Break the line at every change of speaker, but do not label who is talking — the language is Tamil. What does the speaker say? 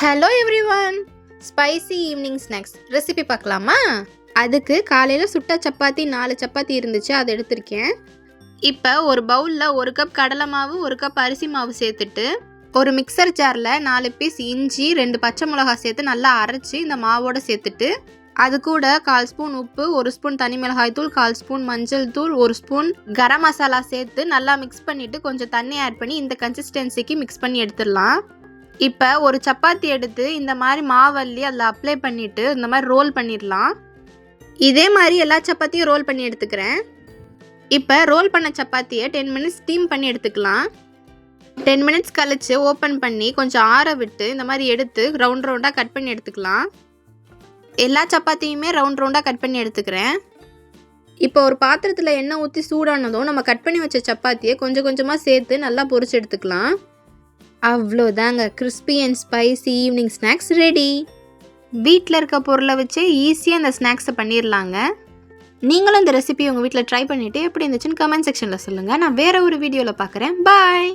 Hello everyone, spicy evening snacks recipe பார்க்கலாமா? அதுக்கு காலையில் சுட்ட சப்பாத்தி 4 சப்பாத்தி இருந்துச்சு, அதை எடுத்திருக்கேன். இப்போ ஒரு பவுலில் 1 கப் கடலை மாவு 1 கப் அரிசி மாவு சேர்த்துட்டு ஒரு மிக்சர் ஜாரில் 4 பீஸ் இஞ்சி 2 பச்சை மிளகாய் சேர்த்து நல்லா அரைச்சி இந்த மாவோடு சேர்த்துட்டு அது கூட 1/4 ஸ்பூன் உப்பு, 1 ஸ்பூன் தனி மிளகாய் தூள், 1/4 ஸ்பூன் மஞ்சள் தூள், 1 ஸ்பூன் கரம் மசாலா சேர்த்து நல்லா மிக்ஸ் பண்ணிவிட்டு கொஞ்சம் தண்ணி ஆட் பண்ணி இந்த கன்சிஸ்டன்சிக்கு மிக்ஸ் பண்ணி எடுத்துடலாம். இப்போ ஒரு சப்பாத்தி எடுத்து இந்த மாதிரி மாவல்லி அதில் அப்ளை பண்ணிவிட்டு இந்த மாதிரி ரோல் பண்ணிடலாம். இதே மாதிரி எல்லா சப்பாத்தியும் ரோல் பண்ணி எடுத்துக்கிறேன். இப்போ ரோல் பண்ண சப்பாத்தியை 10 மினிட்ஸ் ஸ்டீம் பண்ணி எடுத்துக்கலாம். 10 மினிட்ஸ் கழித்து ஓப்பன் பண்ணி கொஞ்சம் ஆற விட்டு இந்த மாதிரி எடுத்து ரவுண்ட் ரவுண்டாக கட் பண்ணி எடுத்துக்கலாம். எல்லா சப்பாத்தியுமே ரவுண்ட் ரவுண்டாக கட் பண்ணி எடுத்துக்கிறேன். இப்போ ஒரு பாத்திரத்தில் எண்ணெய் ஊற்றி சூடானதும் நம்ம கட் பண்ணி வச்ச சப்பாத்தியை கொஞ்சம் கொஞ்சமாக சேர்த்து நல்லா பொரிச்சு எடுத்துக்கலாம். அவ்வளோதாங்க, crispy and spicy evening snacks ready. வீட்டில் இருக்க பொருளை வச்சு ஈஸியாக இந்த ஸ்நாக்ஸை பண்ணிடலாங்க. நீங்களும் இந்த ரெசிபி உங்கள் வீட்டில் ட்ரை பண்ணிவிட்டு எப்படி இருந்துச்சுன்னு கமெண்ட் செக்ஷனில் சொல்லுங்கள். நான் வேறு ஒரு வீடியோவில் பார்க்குறேன். பாய்.